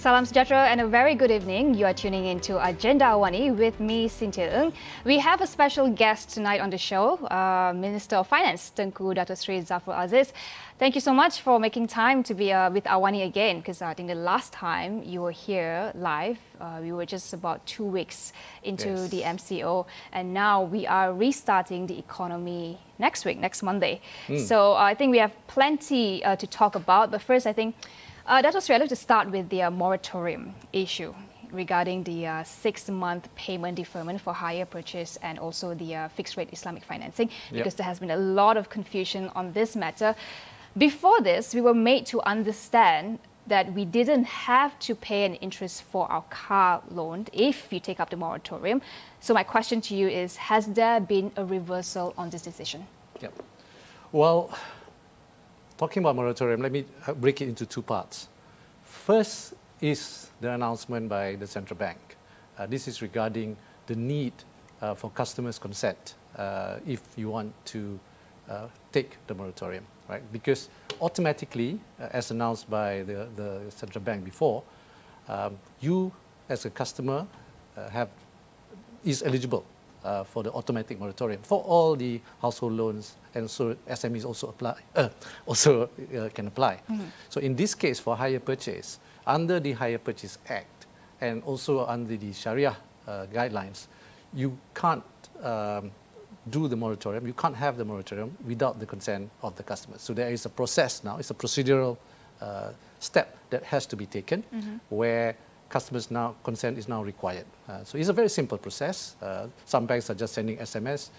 Salam sejahtera and a very good evening. You are tuning into Agenda Awani with me, Cynthia Ng. We have a special guest tonight on the show, Minister of Finance, Tengku Dato Sri Zafrul Aziz. Thank you so much for making time to be with Awani again, because I think the last time you were here live, we were just about 2 weeks into the MCO, and now we are restarting the economy next week, next Monday. So I think we have plenty to talk about, but first I think Dato Sri, I'd like to start with the moratorium issue regarding the 6-month payment deferment for hire purchase and also the fixed-rate Islamic financing, because there has been a lot of confusion on this matter. Before this, we were made to understand that we didn't have to pay an interest for our car loan if you take up the moratorium. So my question to you is, has there been a reversal on this decision? Yep. Well, talking about moratorium, let me break it into two parts. First is the announcement by the central bank. This is regarding the need for customers' consent if you want to take the moratorium, right? Because automatically, as announced by the central bank before, you as a customer is eligible for the automatic moratorium for all the household loans, and so SMEs also can apply. So in this case, for hire purchase, under the Hire Purchase Act and also under the Sharia guidelines, you can't do the moratorium, you can't have the moratorium without the consent of the customer. So there is a process now, it's a procedural step that has to be taken where customers now, consent is now required. So it's a very simple process. Some banks are just sending SMS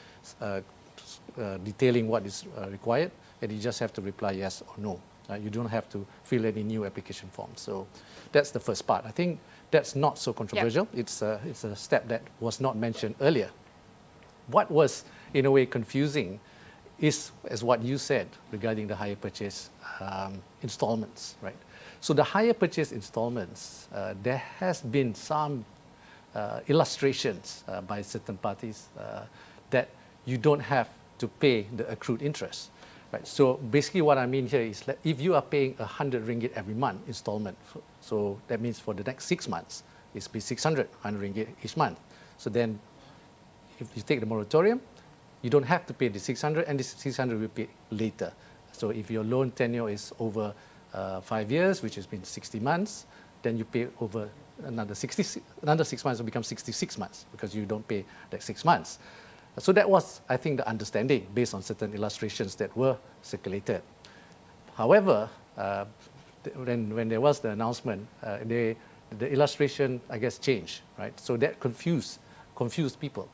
detailing what is required, and you just have to reply yes or no. You don't have to fill any new application forms. So that's the first part. I think that's not so controversial. It's a step that was not mentioned earlier. What was, in a way, confusing is, as what you said regarding the hire purchase installments, right? So the hire purchase installments, there has been some illustrations by certain parties that you don't have to pay the accrued interest. Right. So basically what I mean here is that if you are paying 100 ringgit every month installment, so that means for the next 6 months, it's be 100 ringgit each month. So then if you take the moratorium, you don't have to pay the 600, and the 600 will pay later. So if your loan tenure is over 5 years, which has been 60 months, then you pay over another 6 months will become 66 months because you don't pay that 6 months. So that was, I think, the understanding based on certain illustrations that were circulated. However, when there was the announcement, the illustration, I guess, changed, right? So that confused people,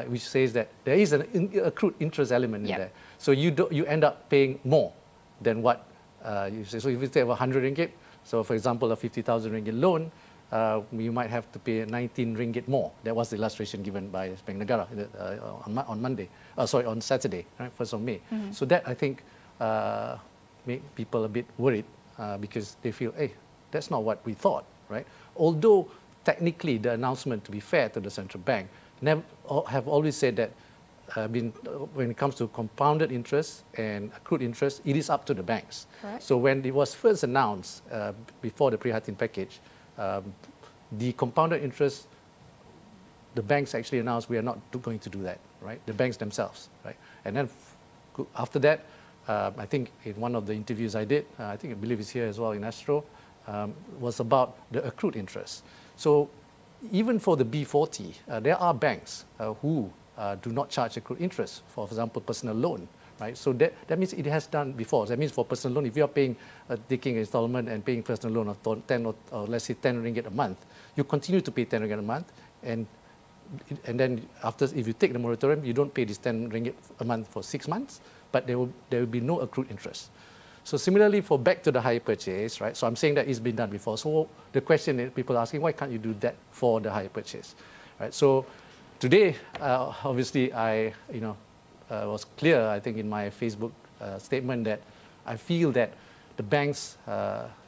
which says that there is an accrued interest element in there. So you end up paying more than what you say. So if you take 100 ringgit, so for example, a 50,000 ringgit loan, you might have to pay 19 ringgit more. That was the illustration given by Bank Negara on Saturday, right, 1st of May. So that, I think, made people a bit worried because they feel, hey, that's not what we thought, right? Although technically the announcement, to be fair to the central bank, have always said that when it comes to compounded interest and accrued interest, it is up to the banks. Correct. So when it was first announced before the Prihatin package, the compounded interest, the banks actually announced we are not going to do that, right? The banks themselves, right? And then after that, I think in one of the interviews I did, I believe it's here as well in Astro, was about the accrued interest. So even for the B40, there are banks who do not charge accrued interest, for example, personal loan. Right? So that means it has done before. That means for personal loan, if you are paying, taking installment and paying personal loan of 10 or let's say 10 ringgit a month, you continue to pay 10 ringgit a month, and then after, if you take the moratorium, you don't pay this 10 ringgit a month for 6 months, but there will be no accrued interest. So similarly, for back to the hire purchase, right? So I'm saying that it's been done before. So the question is, people are asking, why can't you do that for the hire purchase, right? So today, obviously, I was clear, I think, in my Facebook statement that I feel that the banks,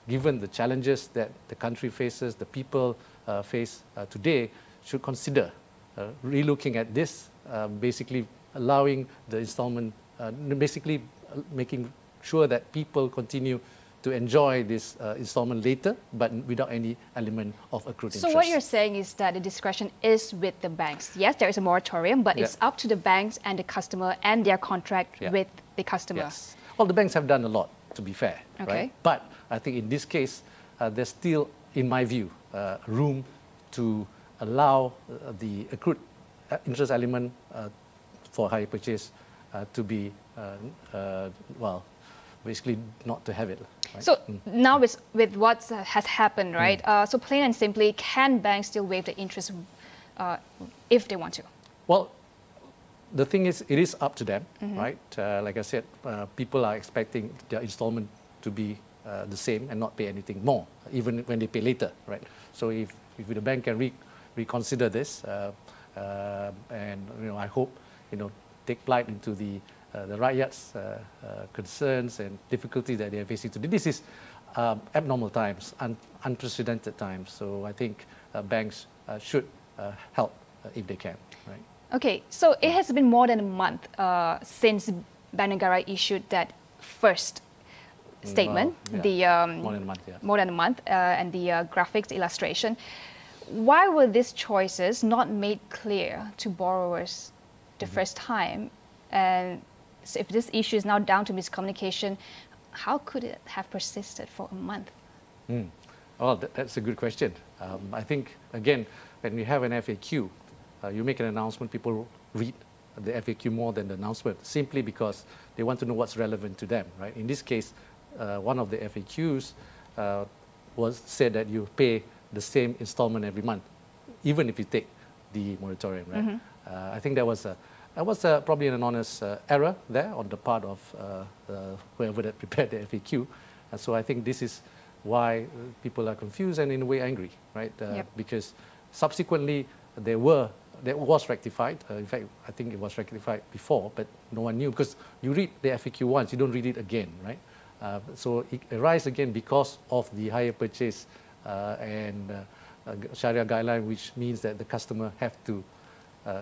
given the challenges that the country faces, the people face today, should consider relooking at this, basically allowing the installment, basically making sure that people continue to enjoy this installment later, but without any element of accrued interest. So what you're saying is that the discretion is with the banks. Yes, there is a moratorium, but it's up to the banks and the customer and their contract with the customer. Yes. Well, the banks have done a lot, to be fair, Okay. right? But I think in this case, there's still, in my view, room to allow the accrued interest element for hire purchase to be, well, basically not to have it. Right? So now with what has happened, right? So plain and simply, can banks still waive the interest if they want to? Well, the thing is, it is up to them, right? Like I said, people are expecting their installment to be the same and not pay anything more, even when they pay later, right? So if the bank can reconsider this, and I hope take plight into the rakyat's concerns and difficulties that they are facing today. This is abnormal times, unprecedented times. So I think banks should help if they can, right? Okay, so it has been more than a month since Bank Negara issued that first statement, more than a month, more than a month, and the graphics illustration. Why were these choices not made clear to borrowers the first time? And so if this issue is now down to miscommunication, how could it have persisted for a month? Well, that's a good question. I think, again, when you have an FAQ, you make an announcement, people read the FAQ more than the announcement, simply because they want to know what's relevant to them, right? In this case, one of the FAQs said that you pay the same installment every month, even if you take the moratorium, right? I think that was probably an honest error there on the part of whoever that prepared the FAQ. And so I think this is why people are confused and in a way angry, right? Because subsequently that was rectified. In fact, I think it was rectified before, but no one knew, because you read the FAQ once, you don't read it again, right? So it arises again because of the hire purchase and Sharia guideline, which means that the customer have to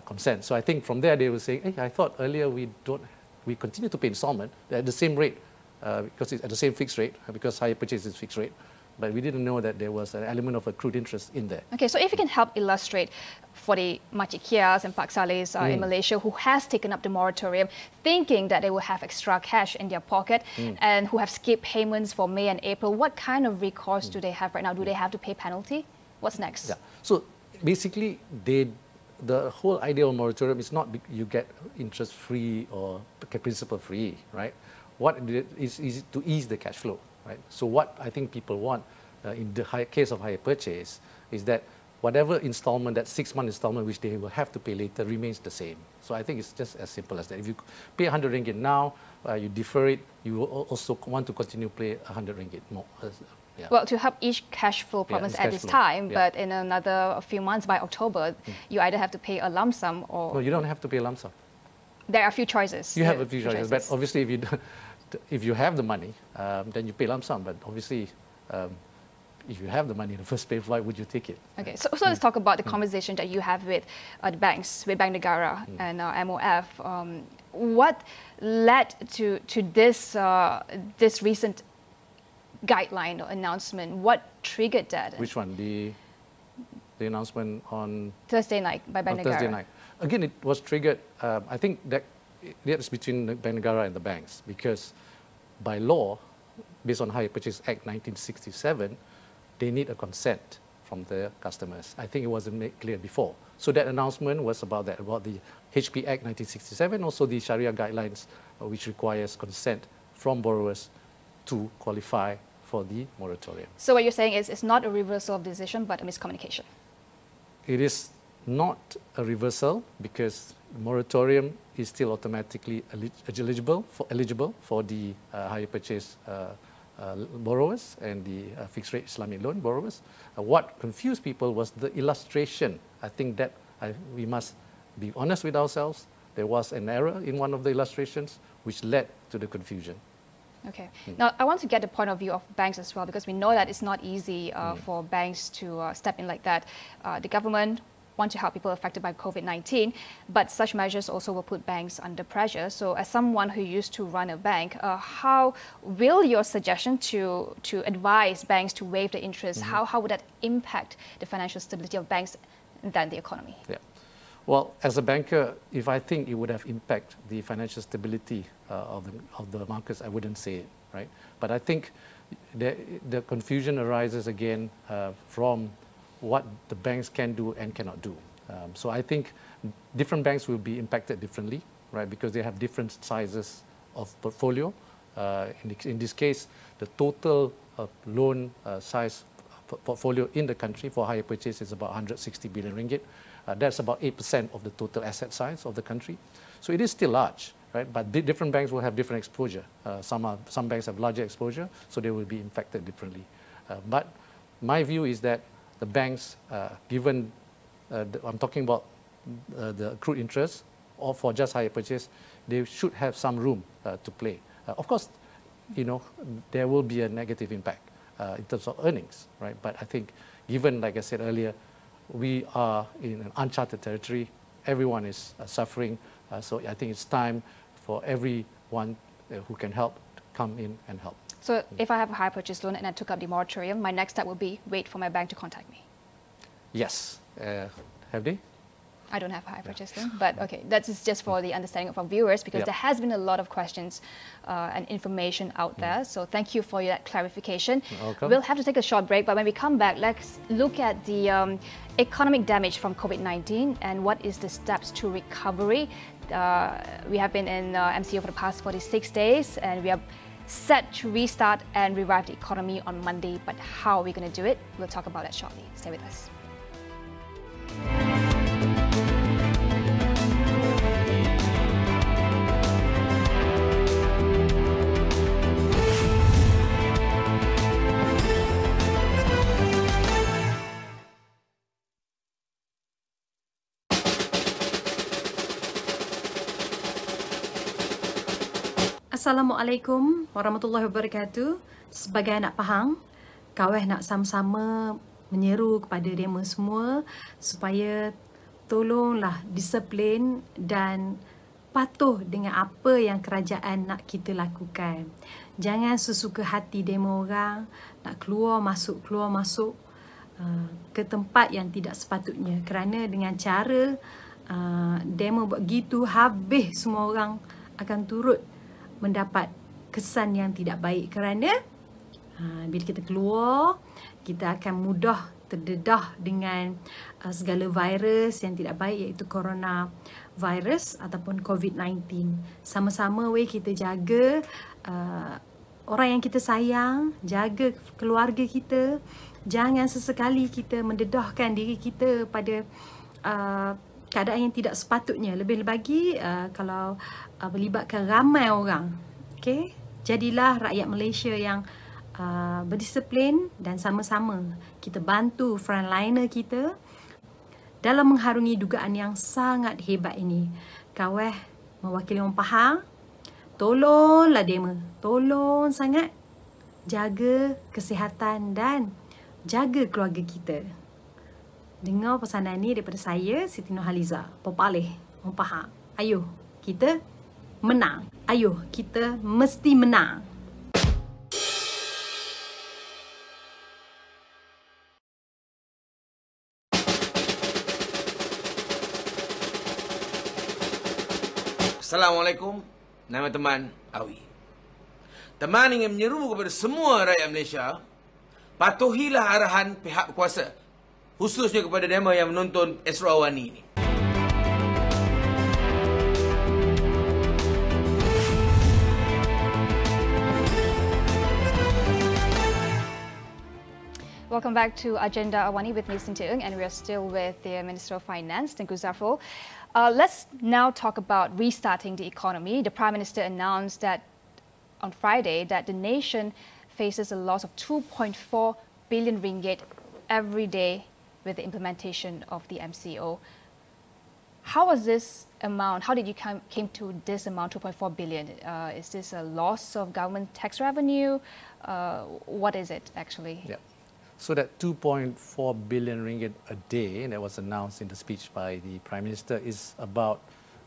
consent. So I think from there they will say, hey, I thought earlier we continue to pay installment at the same rate, because it's at the same fixed rate, because hire purchase is fixed rate. But we didn't know that there was an element of accrued interest in there. Okay, so if you can help illustrate for the Makcik Kias and Pak Salehs in Malaysia who has taken up the moratorium, thinking that they will have extra cash in their pocket and who have skipped payments for May and April, what kind of recourse do they have right now? Do they have to pay penalty? What's next? Yeah. So basically, the whole idea of moratorium is not you get interest free or principal free, right? What it is to ease the cash flow. Right? So what I think people want in the case of hire purchase is that whatever installment, that 6-month installment which they will have to pay later, remains the same. So I think it's just as simple as that. If you pay 100 ringgit now, you defer it, you will also want to continue to pay 100 ringgit more. Well, to help each cash flow problems at this time, but in another few months, by October, you either have to pay a lump sum or... No, you don't have to pay a lump sum. There are a few choices. You have a few choices, but obviously if you don't, if you have the money, then you pay lump sum. But obviously, if you have the money in the first place, why would you take it? Okay, so let's talk about the conversation that you have with the banks, with Bank Negara and MOF. What led to this this recent guideline or announcement? What triggered that? Which one? The announcement on Thursday night by Bank Negara. Thursday night. Again, it was triggered. I think that it is between the Bank Negara and the banks, because by law, based on Hire Purchase Act 1967, they need a consent from the customers. I think it wasn't made clear before. So that announcement was about that, about the HP Act 1967, also the Sharia guidelines, which requires consent from borrowers to qualify for the moratorium. So what you're saying is it's not a reversal of decision, but a miscommunication. It is not a reversal, because moratorium is still automatically eligible for the hire purchase borrowers and the fixed rate Islamic loan borrowers. What confused people was the illustration. I think that we must be honest with ourselves. There was an error in one of the illustrations which led to the confusion. Okay. Now, I want to get the point of view of banks as well, because we know that it's not easy for banks to step in like that. The government want to help people affected by COVID-19, but such measures also will put banks under pressure. So as someone who used to run a bank, how will your suggestion to advise banks to waive the interest, how would that impact the financial stability of banks and then the economy? Yeah. Well, as a banker, if I think it would have impact the financial stability of the markets, I wouldn't say it, right? But I think the confusion arises again from what the banks can do and cannot do. So I think different banks will be impacted differently, right? Because they have different sizes of portfolio. In this case, the total loan size portfolio in the country for hire purchase is about 160 billion ringgit. That's about 8% of the total asset size of the country. So it is still large, right? But different banks will have different exposure. Some banks have larger exposure, so they will be impacted differently. But my view is that the banks, given, I'm talking about the accrued interest, or for just hire purchase, they should have some room to play. Of course, you know, there will be a negative impact in terms of earnings, right? But I think, given, like I said earlier, we are in an uncharted territory, everyone is suffering, so I think it's time for everyone who can help to come in and help. So if I have a hire purchase loan and I took up the moratorium, my next step will be wait for my bank to contact me? Yes. Have they? I don't have a hire purchase loan, but okay, that's just for the understanding of our viewers, because there has been a lot of questions and information out there. So thank you for that clarification. You're welcome. We'll have to take a short break, but when we come back, let's look at the economic damage from COVID-19 and what is the steps to recovery. We have been in MCO for the past 46 days, and we are set to restart and revive the economy on Monday, but how are we going to do it? We'll talk about that shortly. Stay with us. Assalamualaikum warahmatullahi wabarakatuh. Sebagai anak Pahang, Kaweh nak sama-sama menyeru kepada demo semua supaya tolonglah disiplin dan patuh dengan apa yang kerajaan nak kita lakukan. Jangan sesuka hati demo orang, nak keluar masuk ke tempat yang tidak sepatutnya, kerana dengan cara demo buat gitu, habis semua orang akan turut mendapat kesan yang tidak baik, kerana bila kita keluar, kita akan mudah terdedah dengan segala virus yang tidak baik, iaitu corona virus ataupun COVID-19. Sama-sama kita jaga orang yang kita sayang, jaga keluarga kita. Jangan sesekali kita mendedahkan diri kita pada keadaan yang tidak sepatutnya. Lebih lagi kalau melibatkan ramai orang. Okay? Jadilah rakyat Malaysia yang berdisiplin dan sama-sama kita bantu frontliner kita dalam mengharungi dugaan yang sangat hebat ini. Kaweh mewakili orang Pahang, tolonglah demo, tolong sangat jaga kesihatan dan jaga keluarga kita. Dengar pesanan ni daripada saya, Siti Nurhaliza, Popaleh, orang Pahang. Ayuh, kita menang. Ayuh, kita mesti menang. Assalamualaikum, nama teman Ayuh. Teman ingin menyeru kepada semua rakyat Malaysia, patuhilah arahan pihak berkuasa, khususnya kepada demo yang menonton Astro AWANI ini. Welcome back to Agenda Awani with me, Cynthia Ng, and we are still with the Minister of Finance, Tengku Zafrul. Let's now talk about restarting the economy. The Prime Minister announced that on Friday that the nation faces a loss of 2.4 billion ringgit every day with the implementation of the MCO. How was this amount? How did you came to this amount, 2.4 billion? Is this a loss of government tax revenue? What is it actually? Yeah. So that 2.4 billion ringgit a day that was announced in the speech by the Prime Minister is about,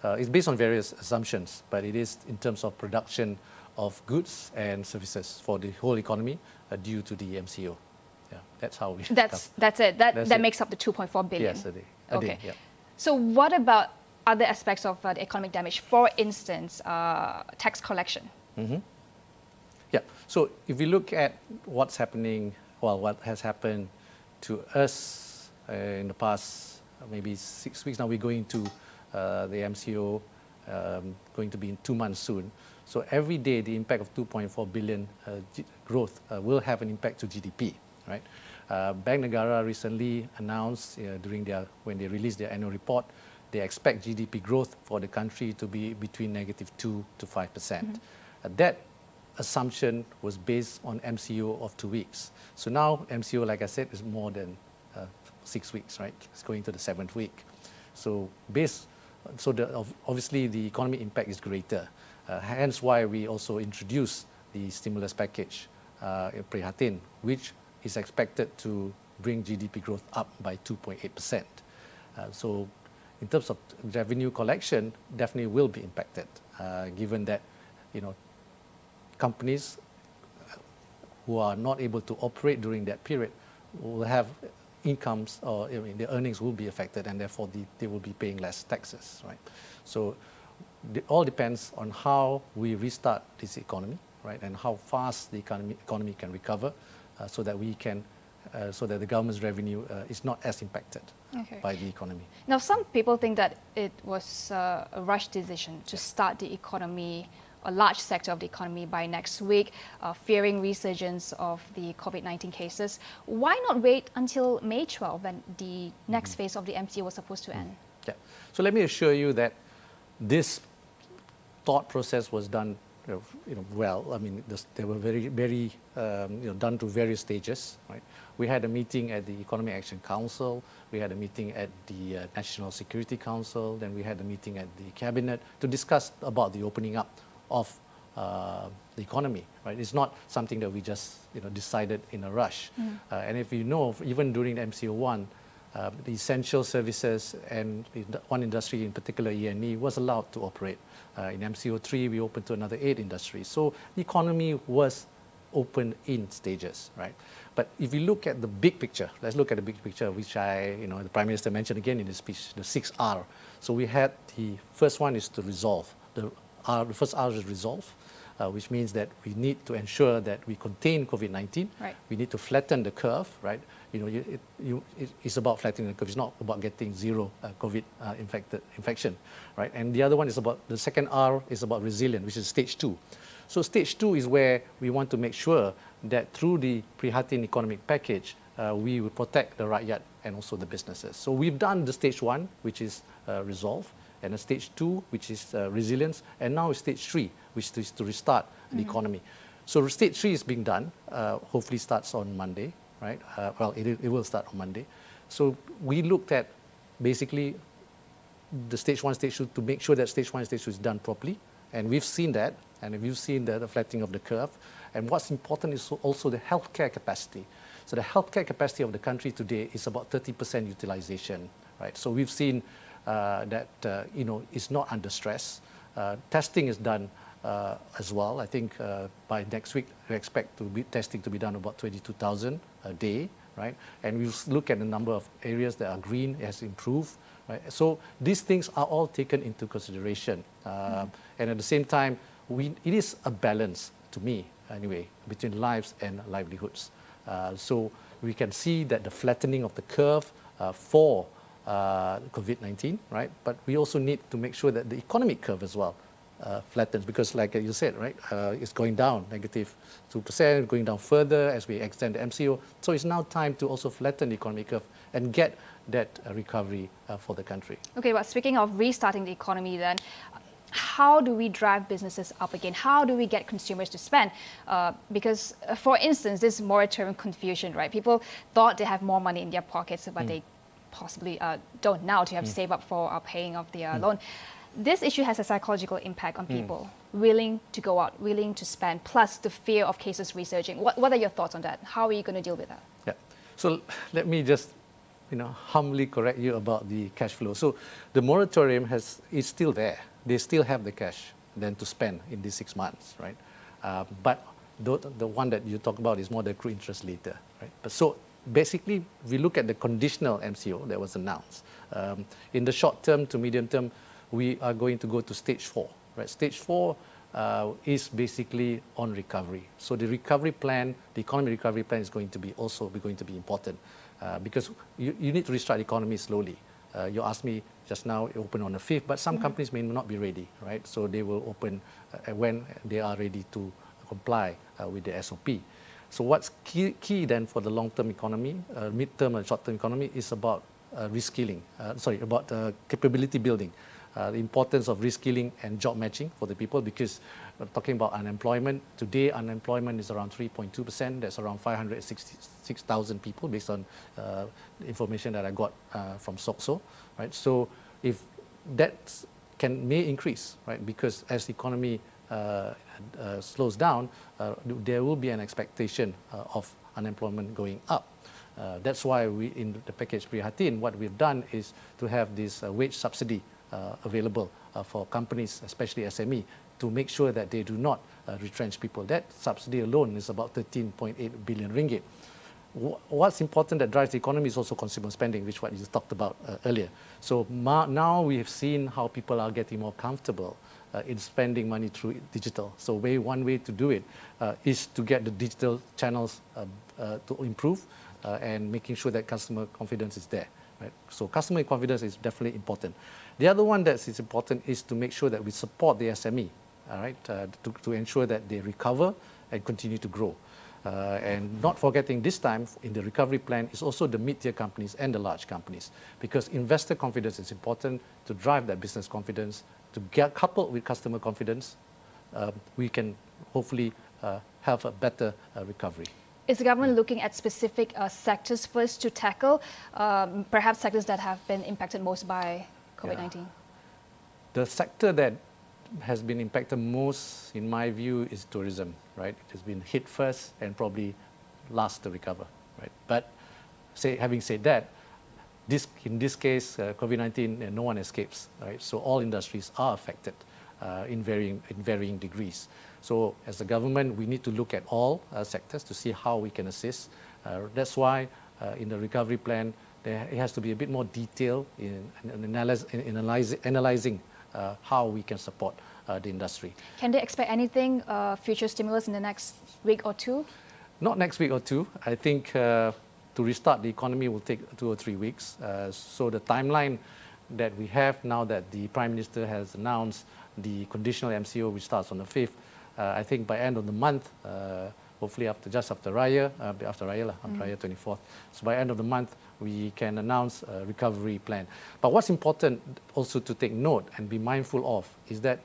it's based on various assumptions, but it is in terms of production of goods and services for the whole economy due to the MCO. Yeah, that's how we. That's it. That it. makes up the 2.4 billion. Yes, a day. Okay. Yeah. So what about other aspects of the economic damage? For instance, tax collection. Mm-hmm. Yeah. So if we look at what's happening, well, what has happened to us in the past maybe 6 weeks now, we're going to the MCO, going to be in 2 months soon. So every day, the impact of 2.4 billion growth will have an impact to GDP, right? Bank Negara recently announced when they released their annual report, they expect GDP growth for the country to be between -2% to 5%. That assumption was based on MCO of 2 weeks. So now MCO, like I said, is more than 6 weeks, right? It's going to the 7th week. So obviously the economic impact is greater. Hence why we also introduced the stimulus package, Prihatin, which is expected to bring GDP growth up by 2.8%. So in terms of revenue collection, definitely will be impacted, given that, companies who are not able to operate during that period will have incomes, or their earnings will be affected, and therefore they will be paying less taxes, right? So it all depends on how we restart this economy, right, and how fast the economy can recover, so that the government's revenue is not as impacted by the economy. Now, some people think that it was a rush decision to start the economy, a large sector of the economy, by next week, fearing resurgence of the COVID-19 cases. Why not wait until May 12 when the next phase of the MCO was supposed to end? Yeah. So let me assure you that this thought process was done well. I mean, they were very done through various stages, right? We had a meeting at the Economic Action Council, we had a meeting at the National Security Council, then we had a meeting at the Cabinet to discuss about the opening up of the economy, right? It's not something that we just decided in a rush. And if you know, even during the MCO1, the essential services and one industry in particular, E&E, was allowed to operate. In MCO3, we opened to another 8 industries. So the economy was opened in stages, right? But if you look at the big picture, let's look at the big picture, which the Prime Minister mentioned again in his speech, the 6R. So we had the first one is to resolve. The first R is resolve, which means that we need to ensure that we contain COVID-19. Right. We need to flatten the curve, right? It's about flattening the curve. It's not about getting zero COVID infection, right? And the other one is about, the second R is about resilience, which is stage 2. So stage 2 is where we want to make sure that through the Prihatin economic package, we will protect the rakyat and also the businesses. So we've done the stage 1, which is resolve, and a stage 2, which is resilience, and now stage 3, which is to restart the economy. So stage 3 is being done, hopefully starts on Monday, right? Well, it will start on Monday. So we looked at basically the stage 1, stage 2 to make sure that stage 1 and stage 2 is done properly, and we've seen that, and we've seen the flattening of the curve. And what's important is also the healthcare capacity. So the healthcare capacity of the country today is about 30% utilization, right? So we've seen that it's not under stress. Testing is done as well. I think by next week we expect testing to be done about 22,000 a day, right? And we look at the number of areas that are green, it has improved, right? So these things are all taken into consideration, and at the same time, it is a balance, to me anyway, between lives and livelihoods. So we can see that the flattening of the curve for COVID-19, right? But we also need to make sure that the economic curve as well flattens, because like you said, right, it's going down, -2%, going down further as we extend the MCO. So it's now time to also flatten the economic curve and get that recovery for the country. Okay, well, speaking of restarting the economy then, how do we drive businesses up again? How do we get consumers to spend? Because, for instance, this moratorium confusion, right? People thought they have more money in their pockets, but they possibly don't now to have to save up for paying off their loan. This issue has a psychological impact on people willing to go out, willing to spend, plus the fear of cases resurging. What are your thoughts on that? How are you going to deal with that? Yeah. So let me just, humbly correct you about the cash flow. So the moratorium is still there. They still have the cash then to spend in these 6 months, right? But the one that you talk about is more the accrued interest later, right? But so basically, we look at the conditional MCO that was announced. In the short term to medium term, we are going to go to stage 4, right? Stage 4 is basically on recovery. So the recovery plan, the economy recovery plan is going to be important because you need to restart the economy slowly. You asked me just now, open on the 5th, but some companies may not be ready, right? So they will open when they are ready to comply with the SOP. So what's key then for the long-term economy, mid-term and short-term economy is about reskilling, about capability building. The importance of reskilling and job matching for the people, because we're talking about unemployment. Today, unemployment is around 3.2%. That's around 566,000 people based on information that I got from SOCSO, right? So if that may increase, right? Because as the economy slows down, there will be an expectation of unemployment going up. That's why we, in the package Prihatin, what we've done is to have this wage subsidy available for companies, especially SME, to make sure that they do not retrench people. That subsidy alone is about 13.8 billion ringgit. What's important that drives the economy is also consumer spending, which what you talked about earlier. So now we have seen how people are getting more comfortable in spending money through digital. So one way to do it is to get the digital channels to improve and making sure that customer confidence is there. Right? So customer confidence is definitely important. The other one that is important is to make sure that we support the SME, all right, to ensure that they recover and continue to grow. And not forgetting this time in the recovery plan is also the mid-tier companies and the large companies, because investor confidence is important to drive that business confidence. To get coupled with customer confidence, we can hopefully have a better recovery. Is the government looking at specific sectors first to tackle, perhaps sectors that have been impacted most by COVID-19? Yeah. The sector that has been impacted most, in my view, is tourism, right? It has been hit first and probably last to recover, right? But having said that, in this case, COVID-19, no one escapes, right? So all industries are affected in varying degrees. So as a government, we need to look at all sectors to see how we can assist. That's why in the recovery plan, it has to be a bit more detailed in analyzing how we can support the industry. Can they expect anything, future stimulus in the next week or two? Not next week or two. I think to restart the economy will take 2 or 3 weeks. So the timeline that we have now that the Prime Minister has announced the conditional MCO, which starts on the 5th, I think by end of the month, hopefully just after Raya, after Raya 24th. So by end of the month, we can announce a recovery plan. But what's important also to take note and be mindful of is that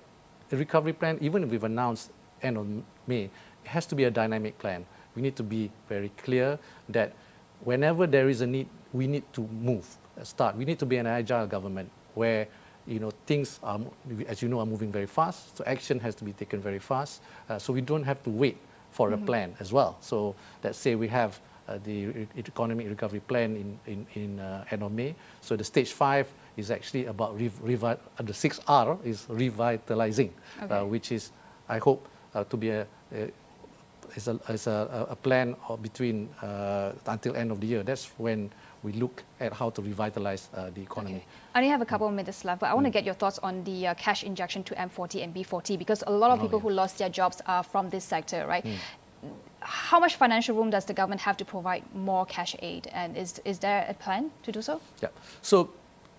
the recovery plan, even if we've announced end of May, it has to be a dynamic plan. We need to be very clear that whenever there is a need, we need to move, We need to be an agile government where things are, as you know, are moving very fast. So action has to be taken very fast. So we don't have to wait for a plan as well. So let's say we have the economic recovery plan in end of May. So the stage 5 is actually about the 6R is revitalizing, which is, I hope, to be a plan between until end of the year. That's when we look at how to revitalize the economy. Okay. I only have a couple of minutes left, but I want to get your thoughts on the cash injection to M40 and B40, because a lot of people who lost their jobs are from this sector, right? How much financial room does the government have to provide more cash aid, and is there a plan to do so? Yeah. So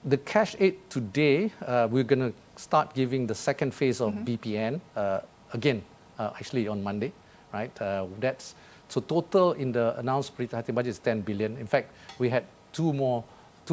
the cash aid today, we're going to start giving the second phase of BPN again, actually on Monday, right? So total in the announced Prihatin budget is 10 billion. In fact, we had 2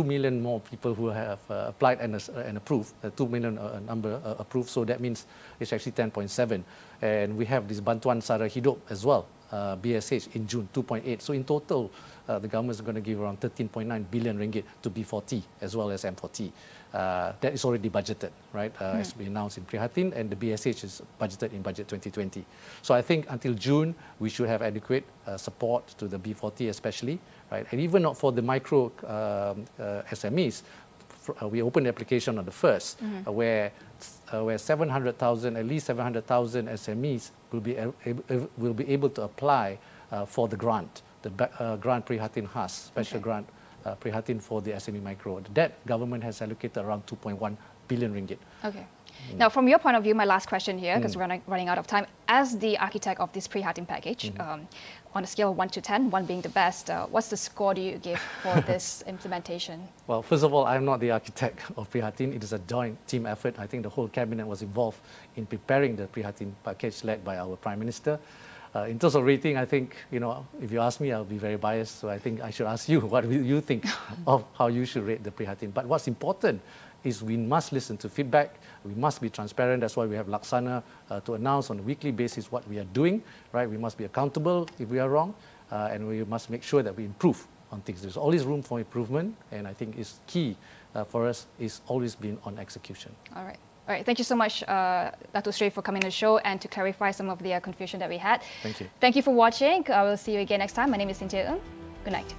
million more people who have applied and approved, 2 million number approved. So that means it's actually 10.7. And we have this Bantuan Sara Hidup as well, BSH in June, 2.8. So in total, the government is going to give around 13.9 billion ringgit to B40 as well as M40. That is already budgeted, right? As we announced in Prihatin, and the BSH is budgeted in budget 2020. So I think until June, we should have adequate support to the B40 especially, right? And even not for the micro SMEs, we opened the application on the 1st, where 700,000, at least 700,000 SMEs will be able to apply for the grant, the grant Prihatin Khas, special grant Prihatin for the SME micro. That government has allocated around 2.1 billion ringgit. Okay. Now, from your point of view, my last question here, because we're running out of time. As the architect of this Prihatin package, on a scale of 1 to 10, 1 being the best, what's the score do you give for this implementation? Well, first of all, I'm not the architect of Prihatin. It is a joint team effort. I think the whole cabinet was involved in preparing the Prihatin package led by our Prime Minister. In terms of rating, I think, if you ask me, I'll be very biased. So I think I should ask you, what do you think of how you should rate the Prihatin? But what's important is we must listen to feedback. We must be transparent. That's why we have Laksana to announce on a weekly basis what we are doing, right? We must be accountable if we are wrong, and we must make sure that we improve on things. There's always room for improvement, and I think it's key for us is always been on execution. All right. All right. Thank you so much, Dato' Sri, for coming on the show and to clarify some of the confusion that we had. Thank you. Thank you for watching. I will see you again next time. My name is Cynthia Ng. Good night.